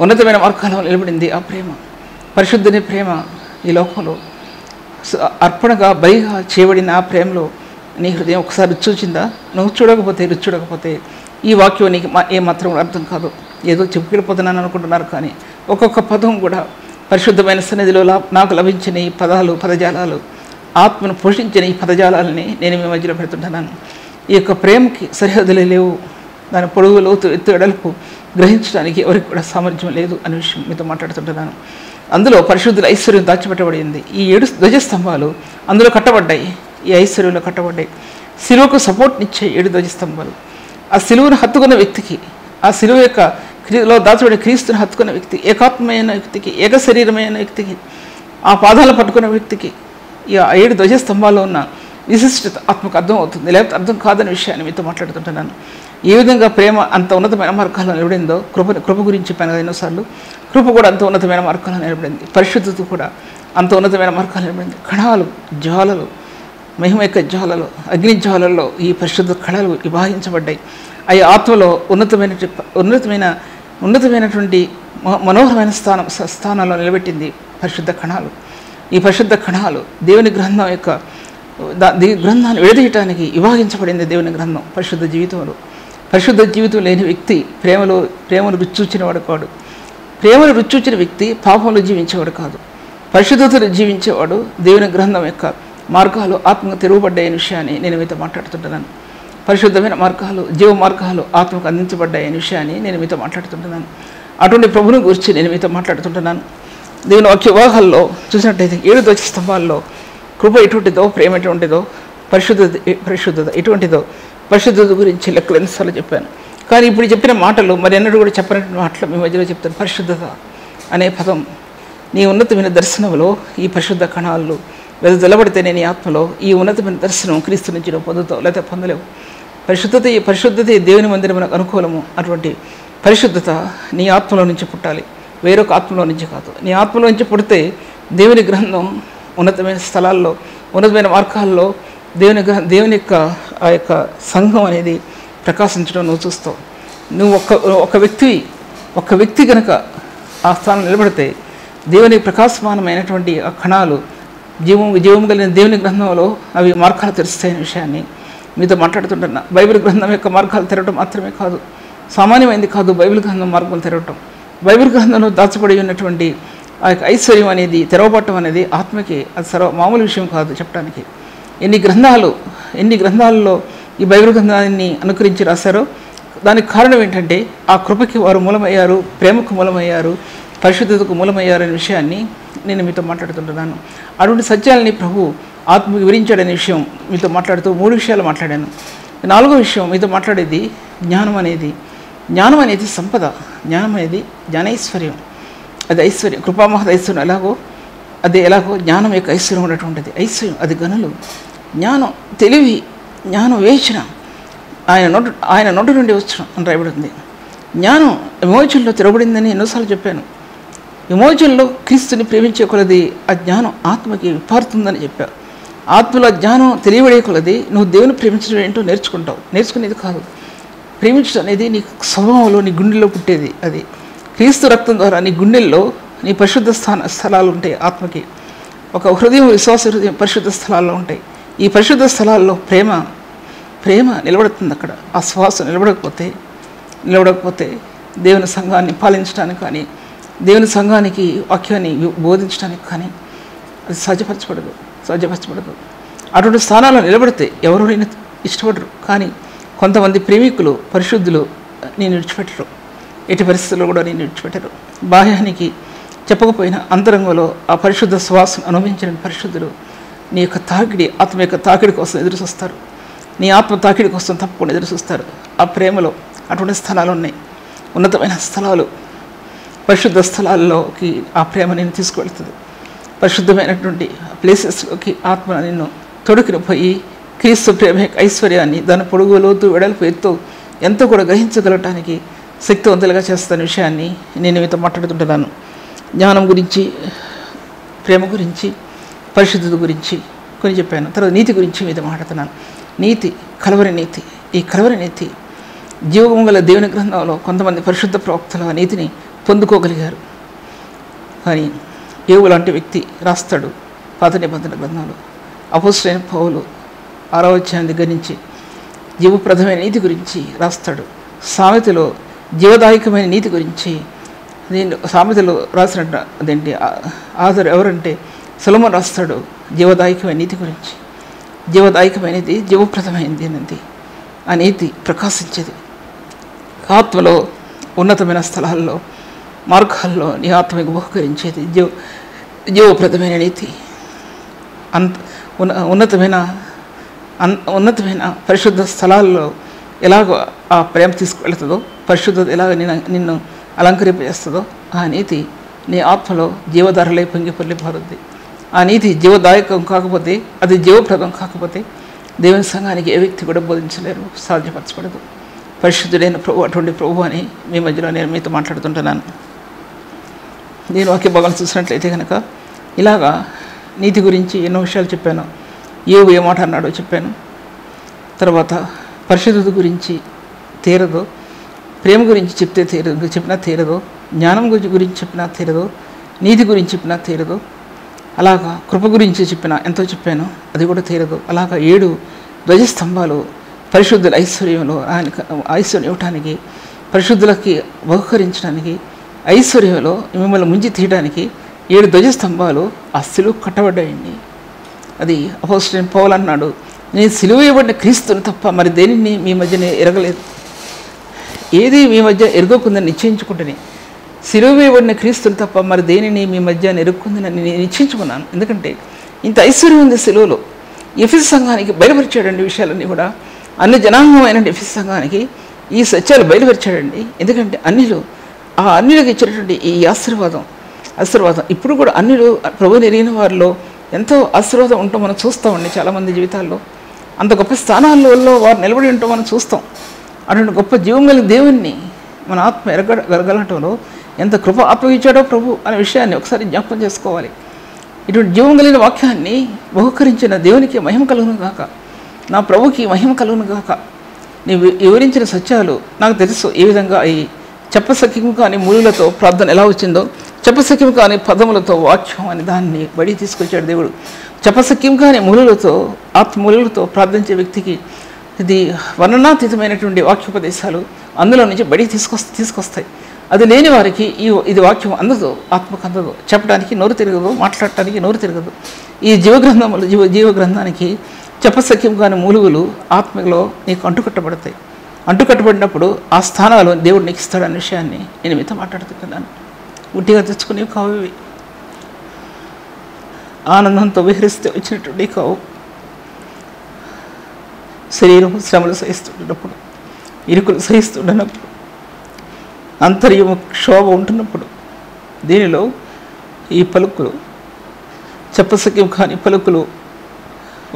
ఉన్నతమైన మార్గాల్లో నిలబడింది. ఆ ప్రేమ పరిశుద్ధని ప్రేమ ఈ లోకంలో అర్పణగా బలిగా చేయబడిన ఆ ప్రేమలో నీ హృదయం ఒకసారి రుచి చూచిందా? నువ్వు చూడకపోతే ఈ వాక్యం నీకు ఏమాత్రం అర్థం కాదు. ఏదో చెప్పుకెళ్ళిపోతున్నాను అనుకుంటున్నారు, కానీ ఒక్కొక్క పదం కూడా పరిశుద్ధమైన సన్నిధిలో నాకు లభించిన ఈ పదజాలాలు, ఆత్మను పోషించిన ఈ పదజాలాలని నేను మీ మధ్యలో పెడుతుంటున్నాను. ఈ యొక్క ప్రేమకి సరిహద్దులే లేవు. దాని పొడవు, లోతు, ఎత్తు, ఎడల్పు గ్రహించడానికి ఎవరికి కూడా సామర్థ్యం లేదు అనే విషయం మీతో మాట్లాడుతుంటున్నాను. అందులో పరిశుద్ధుల ఐశ్వర్యం దాచిపెట్టబడింది. ఈ 7 ధ్వజస్తంభాలు అందులో కట్టబడ్డాయి, ఈ ఐశ్వర్యంలో కట్టబడ్డాయి. శిలువకు సపోర్ట్నిచ్చే 7 ధ్వజస్తంభాలు. ఆ శిలువను హత్తుకున్న వ్యక్తికి, ఆ శిలువ యొక్క లో దాచబడిన క్రీస్తుని హత్తుకున్న వ్యక్తి, ఏకాత్మైన వ్యక్తికి, ఏక శరీరమైన వ్యక్తికి, ఆ పాదాలు పట్టుకున్న వ్యక్తికి ఈ 7 ధ్వజస్తంభాల్లో ఉన్న విశిష్టత ఆత్మకు అర్థం అవుతుంది, లేకపోతే అర్థం కాదనే విషయాన్ని మీతో మాట్లాడుతుంటున్నాను. ఏ విధంగా ప్రేమ అంత ఉన్నతమైన మార్గాల్లో నిలబడిందో కృప గురించి చెప్పాను కదా ఎన్నోసార్లు. కృప కూడా అంత ఉన్నతమైన మార్గాల్లో నిలబడింది, పరిశుద్ధత కూడా అంత ఉన్నతమైన మార్గాల్లో నిలబడింది. కణాలు, జ్వాలలు, మహిమ యొక్క జ్వాలలు, అగ్ని జ్వాలల్లో ఈ పరిశుద్ధ కళలు విభాగించబడ్డాయి. అవి ఆత్మలో ఉన్నతమైనటువంటి మనోహరమైన స్థానాల్లో నిలబెట్టింది పరిశుద్ధ కణాలు. ఈ పరిశుద్ధ కణాలు దేవుని గ్రంథం యొక్క గ్రంథాన్ని విడదీయటానికి విభాగించబడింది. దేవుని గ్రంథం పరిశుద్ధ జీవితంలో. పరిశుద్ధ జీవితం లేని వ్యక్తి ప్రేమను రుచూచినవాడు కాడు. ప్రేమను రుచూచిన వ్యక్తి పాపంలో జీవించేవాడు కాదు. పరిశుద్ధతను జీవించేవాడు. దేవుని గ్రంథం యొక్క మార్గాలు ఆత్మకు తెరవబడ్డాయనే విషయాన్ని నేను మీతో మాట్లాడుతుంటున్నాను. పరిశుద్ధమైన మార్గాలు, జీవ మార్గాలు ఆత్మకు అందించబడ్డాయనే విషయాన్ని నేను మీతో మాట్లాడుతుంటున్నాను. అటువంటి ప్రభుని గురించి నేను మీతో మాట్లాడుతుంటున్నాను. దేవుని వాక్య వివాహాల్లో చూసినట్టయితే 7 ధ్వజస్తంభాల్లో కృప ఎటువంటిదో, ప్రేమ ఎటువంటిదో, పరిశుద్ధత ఎటువంటిదో, పరిశుద్ధత గురించి లెక్కలు ఎన్నిసార్లు చెప్పాను. కానీ ఇప్పుడు చెప్పిన మాటలు మరి ఎన్నడూ కూడా చెప్పినటువంటి మాటలు మీ మధ్యలో చెప్తాను. పరిశుద్ధత అనే పదం నీ ఉన్నతమైన దర్శనంలో ఈ పరిశుద్ధ కణాలు వెదజల్లబడితేనే నీ ఆత్మలో ఈ ఉన్నతమైన దర్శనం క్రీస్తు నుంచి నువ్వు పొందుతావు, లేకపోతే పొందలేవు. పరిశుద్ధతే దేవుని మందిరమునకు అనుకూలము. అటువంటి పరిశుద్ధత నీ ఆత్మలో నుంచి పుట్టాలి, వేరొక ఆత్మలో నుంచి కాదు. నీ ఆత్మలో నుంచి పుడితే దేవుని గ్రంథం ఉన్నతమైన స్థలాల్లో, ఉన్నతమైన మార్గాల్లో దేవుని యొక్క ఆ యొక్క సంఘం అనేది ప్రకాశించడం నువ్వు చూస్తావు. నువ్వు ఒక వ్యక్తి కనుక ఆ స్థానం నిలబడితే దేవుని ప్రకాశమానమైనటువంటి ఆ కణాలు జీవం కలిగిన దేవుని గ్రంథంలో అవి మార్గాలు తెరుస్తాయనే విషయాన్ని మీతో మాట్లాడుతుంటున్నా. బైబిల్ గ్రంథం యొక్క మార్గాలు తెరవడం మాత్రమే కాదు, సామాన్యమైనది కాదు. బైబిల్ గ్రంథం మార్గం తెరవటం, బైబిల్ గ్రంథంలో దాచబడి ఉన్నటువంటి ఆ యొక్క ఐశ్వర్యం అనేది, తెరవబట్టం అనేది ఆత్మకి అది మామూలు విషయం కాదు చెప్పడానికి. ఎన్ని గ్రంథాల్లో ఈ బైబిల్ గ్రంథాన్ని అనుకరించి రాశారో దానికి కారణం ఏంటంటే ఆ కృపకి వారు మూలమయ్యారు, ప్రేమకు మూలమయ్యారు, పరిశుద్ధతకు మూలమయ్యారు అనే విషయాన్ని నేను మీతో మాట్లాడుతుంటున్నాను. అటువంటి సత్యాలని ప్రభు ఆత్మకి వివరించాడనే విషయం మీతో మాట్లాడుతూ 3 విషయాలు మాట్లాడాను. 4వ విషయం మీతో మాట్లాడేది జ్ఞానం అనేది సంపద, జ్ఞానం అనేది జ్ఞానైశ్వర్యం. అది ఐశ్వర్యం, కృపామహద ఐశ్వర్యం ఎలాగో జ్ఞానం యొక్క ఐశ్వర్యం ఉన్నటువంటిది. ఐశ్వర్యం అది గనులు, జ్ఞానం తెలివి, జ్ఞానం వేచన ఆయన నోటి నుండి వచ్చిన అని రాయబడింది. జ్ఞానం విమోచనలో తిరగబడిందని ఎన్నోసార్లు చెప్పాను. విమోచనలో క్రీస్తుని ప్రేమించే కొలది ఆ జ్ఞానం ఆత్మకి విపారుతుందని చెప్పాను. ఆత్మలో జ్ఞానం తెలియబడే కొలది నువ్వు దేవుని ప్రేమించడం ఏంటో నేర్చుకుంటావు. నేర్చుకునేది కాదు, ప్రేమించడం అనేది నీ స్వభావంలో, నీ గుండెల్లో పుట్టేది. అది క్రీస్తు రక్తం ద్వారా నీ గుండెల్లో నీ పరిశుద్ధ స్థలాలు ఉంటాయి. ఆత్మకి ఒక హృదయం, విశ్వాస హృదయం పరిశుద్ధ స్థలాల్లో ఉంటాయి. ఈ పరిశుద్ధ స్థలాల్లో ప్రేమ నిలబడుతుంది. అక్కడ ఆ శ్వాస నిలబడకపోతే దేవుని సంఘాన్ని పాలించడానికి కానీ, దేవుని సంఘానికి వాక్యాన్ని బోధించడానికి కానీ అది సాధ్యపరచబడదు. అటువంటి స్థానాల్లో నిలబడితే ఎవరైనా ఇష్టపడరు. కానీ కొంతమంది ప్రేమికులు, పరిశుద్ధులు నేను విడిచిపెట్టరు, ఎట్టి పరిస్థితుల్లో కూడా నేను విడిచిపెట్టరు. బాహ్యానికి చెప్పకపోయినా అంతరంగంలో ఆ పరిశుద్ధ శ్వాసను అనుభవించిన పరిశుద్ధులు నీ యొక్క ఆత్మ యొక్క తాకిడి కోసం ఎదురు చూస్తారు. నీ ఆత్మ తాకిడి కోసం తప్పకుండా ఎదురు చూస్తారు. ఆ ప్రేమలో అటువంటి స్థలాలు ఉన్నాయి, ఉన్నతమైన స్థలాలు. పరిశుద్ధ స్థలాల్లోకి ఆ ప్రేమ నేను తీసుకువెళ్తుంది. పరిశుద్ధమైనటువంటి ప్లేసెస్లోకి ఆత్మ నిన్ను తొడుకుని పోయి క్రీస్తు ప్రేమ యొక్క ఐశ్వర్యాన్ని, దాని పొడుగు, లోతు, వెడల్పు, ఎత్తు ఎంతో కూడా గ్రహించగలటానికి శక్తివంతులుగా చేస్తున్న విషయాన్ని నేను మీతో మాట్లాడుతుంటున్నాను. జ్ఞానం గురించి, ప్రేమ గురించి, పరిశుద్ధత గురించి కొన్ని చెప్పాను. తర్వాత నీతి గురించి మీతో మాట్లాడుతున్నాను. నీతి, కలవరి నీతి. ఈ కలవరి నీతి జీవము గల దేవుని గ్రంథంలో కొంతమంది పరిశుద్ధ ప్రవక్తలు ఆ నీతిని పొందుకోగలిగారు. కానీ యోబు లాంటి వ్యక్తి రాస్తాడు పాత నిబంధన గ్రంథంలో. అపోస్తలుడైన పౌలు 6వ అధ్యాయం దగ్గర నుంచి జీవప్రదమైన నీతి గురించి రాస్తాడు. సామెతలో జీవదాయకమైన నీతి గురించి సామెతలో రాసినట్టు అదేంటి ఆధార్ ఎవరంటే సొలొమోను రాస్తాడు జీవదాయకమైన నీతి గురించి. జీవదాయకమైనది, జీవప్రదమైనది అనేది ఆ నీతి ప్రకాశించేది. ఆత్మలో ఉన్నతమైన స్థలాల్లో, మార్గాల్లో నీ ఆత్మకు బహుకరించేది జీవప్రదమైన నీతి. ఉన్నతమైన పరిశుద్ధ స్థలాల్లో ఎలాగో ఆ ప్రేమ తీసుకువెళ్తుందో, పరిశుద్ధత ఎలాగ నిన్ను అలంకరింపజేస్తుందో ఆ నీతి నీ ఆత్మలో జీవధారలై పొంగి పారుద్ది. ఆ నీతి జీవదాయకం కాకపోతే, అది జీవప్రదం కాకపోతే దేవుని సంఘానికి ఏ వ్యక్తి కూడా బోధించలేరు, సాధ్యపరచబడదు. పరిశుద్ధుడైన ప్రభు అటువంటి ప్రభు అని మీ మధ్యలో నేను మీతో మాట్లాడుతుంటున్నాను. నేను వాక్య భాగాలు చూసినట్లయితే కనుక ఇలాగా నీతి గురించి ఎన్నో విషయాలు చెప్పాను. యోబు ఏ మాట అన్నాడో చెప్పాను. తర్వాత పరిశుద్ధత గురించి తీరదు, ప్రేమ గురించి చెప్పినా తీరదు, జ్ఞానం గురించి చెప్పినా తీరదు, నీతి గురించి చెప్పినా తీరదు. అలాగా కృప గురించి ఎంతో చెప్పాను, అది కూడా తీరదు. అలాగా 7 ధ్వజస్తంభాలు పరిశుద్ధుల ఐశ్వర్యంలో ఆయనకు ఐశ్వర్యం ఇవ్వటానికి, పరిశుద్ధులకి బహుకరించడానికి, ఐశ్వర్యంలో మిమ్మల్ని ముంచి తీయడానికి 7 ధ్వజస్తంభాలు ఆ సిలువ కట్టబడ్డాయండి. అది అపోస్తలుడైన పౌలు అన్నాడు, నేను సిలువ వేయబడిన క్రీస్తుని తప్ప మరి దేనిని మీ మధ్య ఎరగలేదు. ఏది మీ మధ్య ఎరగకుందని నిశ్చయించుకుంటేనే సిలువ వేయబడిన క్రీస్తుని తప్ప మరి దేనిని మీ మధ్య ఎరుక్కుందని నేను నిశ్చయించుకున్నాను. ఎందుకంటే ఇంత ఐశ్వర్యం ఉంది సిలువలో. ఎఫెసు సంఘానికి బయలుపరిచాడండి విషయాలన్నీ కూడా. అన్ని జనాంగమైన ఎఫెసు సంఘానికి ఈ సత్యాలు బయలుపరిచాడండి. ఎందుకంటే అన్యులకు ఇచ్చినటువంటి ఈ ఆశీర్వాదం ఇప్పుడు కూడా అన్యులు ప్రభువుని ఎరిగిన వారిలో ఎంతో ఆశీర్వాదం ఉంటూ మనం చూస్తామండి. చాలామంది జీవితాల్లో అంత గొప్ప స్థానాల్లో వారు నిలబడి ఉంటూ మనం చూస్తాం. అటువంటి గొప్ప జీవం కలిగిన దేవుణ్ణి మన ఆత్మ ఎరగలగలగలటంలో ఎంత కృప అప్పగించాడో ప్రభు అనే విషయాన్ని ఒకసారి జ్ఞాపకం చేసుకోవాలి. ఇటువంటి జీవం కలిగిన వాక్యాన్ని బహుకరించిన దేవునికి మహిమ కలుగును గాక, నా ప్రభుకి మహిమ కలుగును గాక. నీవు వివరించిన సత్యాలు నాకు తెలుసు. ఏ విధంగా ఈ చెప్పసఖ్యము కాని మూలులతో ప్రార్థన ఎలా వచ్చిందో, చెప్పసఖ్యం కాని పదములతో వాక్యం అని దాన్ని బడి తీసుకొచ్చాడు దేవుడు. చెప్పసఖ్యం కాని మూలులతో, ఆత్మూలులతో ప్రార్థించే వ్యక్తికి ఇది వర్ణనాతీతమైనటువంటి వాక్యోపదేశాలు అందులో నుంచి బడి తీసుకొస్తాయి. అది లేని వారికి ఇది వాక్యం అందదు, ఆత్మకు అందదు, చెప్పడానికి నోరు తిరగదు, మాట్లాడటానికి నోరు తిరగదు. ఈ జీవ గ్రంథానికి చెప్పసఖ్యం కాని మూలుగులు ఆత్మలో నీకు అంటుకట్టబడతాయి. అంటుకట్టబడినప్పుడు ఆ స్థానాలు దేవుడు నీకు ఇస్తాడన్న విషయాన్ని నేను మీతో మాట్లాడుతున్నాను. ఉట్టిగా తెచ్చుకునేవి కావు ఇవి. ఆనందంతో విహరిస్తే వచ్చినటువంటి కావు. శరీరం శ్రమలు సహిస్తుంటున్నప్పుడు, ఇరుకులు సహిస్తుంటున్నప్పుడు, అంతర్యము క్షోభ ఉంటున్నప్పుడు దీనిలో ఈ పలుకులు చెప్పసక్యం కాని పలుకులు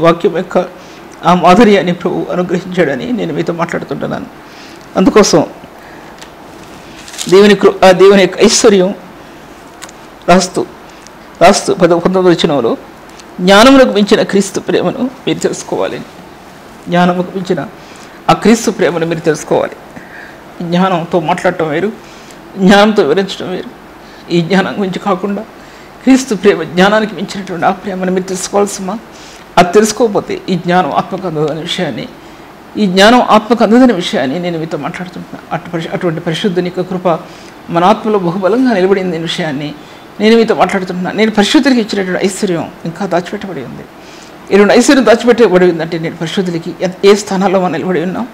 వాక్యం యొక్క ఆ మాధుర్యాన్ని ప్రభు అనుగ్రహించాడని నేను మీతో మాట్లాడుతుంటున్నాను. అందుకోసం దేవుని యొక్క ఐశ్వర్యం రాస్తూ 19వ వచనంలో జ్ఞానమునకు మించిన క్రీస్తు ప్రేమను మీరు తెలుసుకోవాలని, జ్ఞానముకు మించిన ఆ క్రీస్తు ప్రేమను మీరు తెలుసుకోవాలి. జ్ఞానంతో మాట్లాడటం వేరు, జ్ఞానంతో వివరించడం వేరు. ఈ జ్ఞానం గురించి కాకుండా క్రీస్తు ప్రేమ, జ్ఞానానికి మించినటువంటి ఆ ప్రేమను మీరు తెలుసుకోవాల్సిమా? అది తెలుసుకోకపోతే ఈ జ్ఞానం ఆత్మకు అందదనే విషయాన్ని, ఈ జ్ఞానం ఆత్మకు అందదనే విషయాన్ని నేను మీతో మాట్లాడుతుంటున్నాను. అటువంటి పరిశుద్ధుని యొక్క కృప మన ఆత్మలో బహుబలంగా నిలబడింది అనే విషయాన్ని నేను మీతో మాట్లాడుతుంటున్నాను. నేను పరిశుద్ధులకి ఇచ్చినటువంటి ఐశ్వర్యం ఇంకా దాచిపెట్టబడి ఉంది. ఎటువంటి ఐశ్వర్యం దాచిపెట్టబడి ఉందంటే నేను పరిశుద్ధులకి ఏ స్థానాల్లో మనం నిలబడి ఉన్నాం,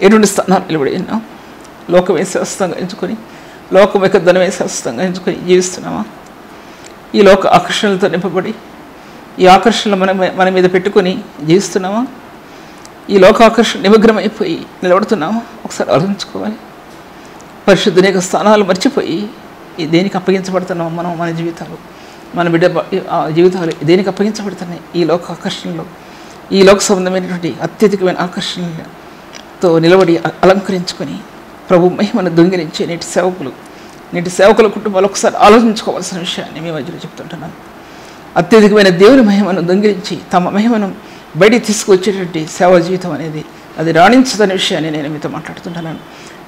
ఎటువంటి స్థానాలు నిలబడి ఉన్నాం? లోకమే శాశ్వతంగా ఎంచుకొని, లోకం యొక్క ధనమే శాశ్వతంగా ఎంచుకొని జీవిస్తున్నామా? ఈ లోక ఆకర్షణలతో నింపబడి ఈ ఆకర్షణలు మన మీద పెట్టుకొని జీవిస్తున్నామా? ఈ లోక ఆకర్షణ నిమగ్నమైపోయి నిలబడుతున్నామా? ఒకసారి ఆలోచించుకోవాలి. పరిశుద్ధుని యొక్క స్థానాలు మర్చిపోయి దేనికి అప్పగించబడుతున్నాం మనం? మన జీవితాలు, మన బిడ్డ జీవితాలు దేనికి అప్పగించబడుతున్నాయి? ఈ లోక ఆకర్షణలో, ఈ లోక సంబంధమైనటువంటి అత్యధికమైన ఆకర్షణలతో నిలబడి అలంకరించుకొని ప్రభు మహిమను దొంగిలించే నేటి సేవకుల కుటుంబాలు ఒకసారి ఆలోచించుకోవాల్సిన విషయాన్ని మీ మధ్యలో చెప్తుంటున్నాను. అత్యధికమైన దేవుని మహిమను దొంగిలించి తమ మహిమను బయటికి తీసుకువచ్చేటువంటి సేవా జీవితం అనేది అది రాణించదనే విషయాన్ని నేను మీతో మాట్లాడుతుంటున్నాను.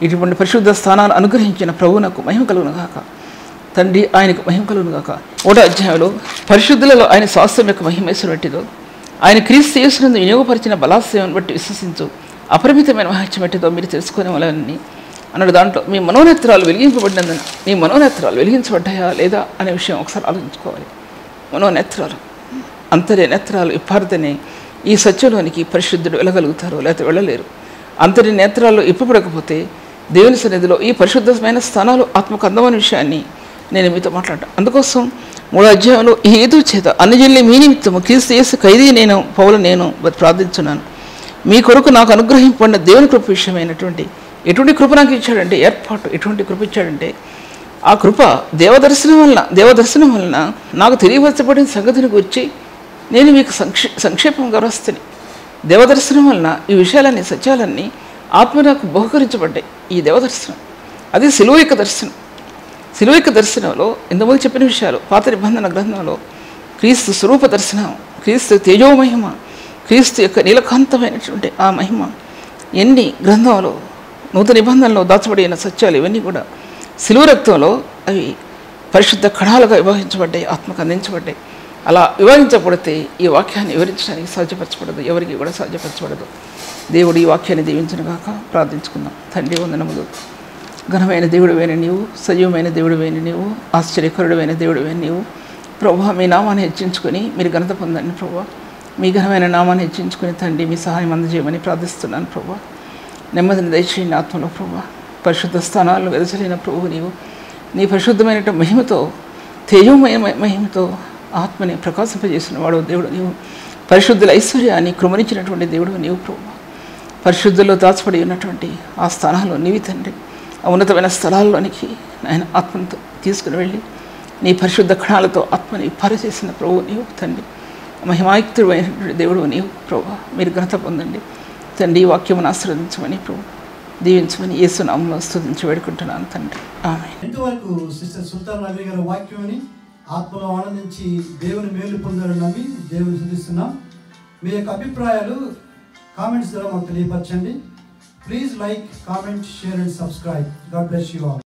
ఇటువంటి పరిశుద్ధ స్థానాలు అనుగ్రహించిన ప్రభువునకు మహిమ కలుగును గాక. తండ్రి ఆయనకు మహిమ కలుగును గాక. 1వ అధ్యాయంలో పరిశుద్ధులలో ఆయన స్వాస్థ్యం యొక్క మహిమేశ్వరట్టిదో ఆయన క్రీస్తు యేసునందు వినియోగపరిచిన బలాశయాన్ని బట్టి విశ్వసించు అపరిమితమైన మహత్యం ఎట్టిదో మీరు తెలుసుకునే వాళ్ళని అన్నాడు. దాంట్లో మీ మనోనేత్రాలు వెలిగింపబడినందున మీ మనోనేత్రాలు వెలిగించబడ్డాయా లేదా అనే విషయం ఒకసారి ఆలోచించుకోవాలి. మనోనేత్రాలు, అంతర్య నేత్రాలు ఇప్పారితేనే ఈ సత్యంలోనికి పరిశుద్ధుడు వెళ్ళగలుగుతారు, లేకపోతే వెళ్ళలేరు. అంతర్య నేత్రాల్లో ఇప్పబడకపోతే దేవుని సన్నిధిలో ఈ పరిశుద్ధమైన స్థానాలు ఆత్మకు అందమైన విషయాన్ని నేను మీతో మాట్లాడతాను. అందుకోసం 3వ అధ్యాయంలో ఈ హేతు చేత అన్యజనులు మీ నిమిత్తము క్రీస్తు యేసు ఖైదీ నేను పౌలు నేను ప్రార్థించున్నాను. మీ కొరకు నాకు అనుగ్రహింపబడిన దేవుని కృప విషయమైనటువంటి ఎటువంటి కృప నాకు ఇచ్చాడంటే, ఏర్పాటు ఎటువంటి కృప ఇచ్చాడంటే, ఆ కృప దేవదర్శనం వలన నాకు తెలియపరచబడిన సంగతిని గురించి నేను మీకు సంక్షేపంగా రాస్తాను. దేవదర్శనం వలన ఈ విషయాలన్నీ సత్యాలన్నీ ఆత్మ నాకు బహుకరించబడ్డాయి. ఈ దేవదర్శనం అది శిలువ యొక్క దర్శనం. శిలువ యొక్క దర్శనంలో ఇంతకుముందు చెప్పిన విషయాలు పాత నిబంధన గ్రంథంలో క్రీస్తు స్వరూప దర్శనం, క్రీస్తు తేజోమహిమ, క్రీస్తు యొక్క నీలకాంతమైనటువంటి ఆ మహిమ ఎన్ని గ్రంథంలో నూతన నిబంధనలో దాచబడిన సత్యాలు ఇవన్నీ కూడా శిలువ రక్తంలో అవి పరిశుద్ధ కణాలుగా విభజించబడ్డాయి, ఆత్మకు అందించబడ్డాయి. అలా వివరించబడితే ఈ వాక్యాన్ని వివరించడానికి సాధ్యపరచబడదు, ఎవరికి కూడా సాధ్యపరచబడదు. దేవుడు ఈ వాక్యాన్ని దీవించనుగాక. ప్రార్థించుకుందాం. తండ్రి వందనములు. ఘనమైన దేవుడివైన నీవు, సజీవమైన దేవుడివైన నీవు, ఆశ్చర్యకరుడైన దేవుడివైన నీవు ప్రభు, మీ నామాన్ని హెచ్చించుకొని మీరు ఘనత పొందండి ప్రభు. మీ ఘనమైన నామాన్ని హెచ్చించుకొని తండ్రి మీ సహాయం అందజేయమని ప్రార్థిస్తున్నాను ప్రభు. నెమ్మదిని దయచేయండి ఆత్మలో ప్రభు. పరిశుద్ధ స్థానాలను వెదచలేని ప్రభు నీవు నీ పరిశుద్ధమైన మహిమతో, తేజోమయ మహిమతో ఆత్మని ప్రకాశింపజేసిన వాడు దేవుడు నీవు. పరిశుద్ధుల ఐశ్వర్యాన్ని కృమరించినటువంటి దేవుడు నీవు ప్రభు. పరిశుద్ధుల్లో దాచబడి ఉన్నటువంటి ఆ స్థానాల్లో నీవి తండ్రి. ఆ ఉన్నతమైన స్థలాల్లోనికి ఆయన ఆత్మతో తీసుకుని వెళ్ళి నీ పరిశుద్ధ కణాలతో ఆత్మని పరిచేసిన ప్రభు నీవు తండ్రి. మహిమాయుక్తుడైనటువంటి దేవుడు నీవు ప్రభు. మీరు ఘనత పొందండి తండ్రి. ఈ వాక్యమును ఆశీర్వదించమని ప్రభు దీవించమని యేసు నామములో స్తుతించి వేడుకుంటున్నాను తండ్రి. ఆమేన్. ఇంతవరకు సిస్టర్ సుల్తాన్ నవీ గారి వాక్యాన్ని ఆత్మలో ఆనందించి దేవుని మేలు పొందాలని నమ్మి దేవుని స్తుతిస్తున్నాం. మీ యొక్క అభిప్రాయాలు కామెంట్స్ ద్వారా మాకు తెలియపరచండి. Please like, comment, share and subscribe. God bless you all.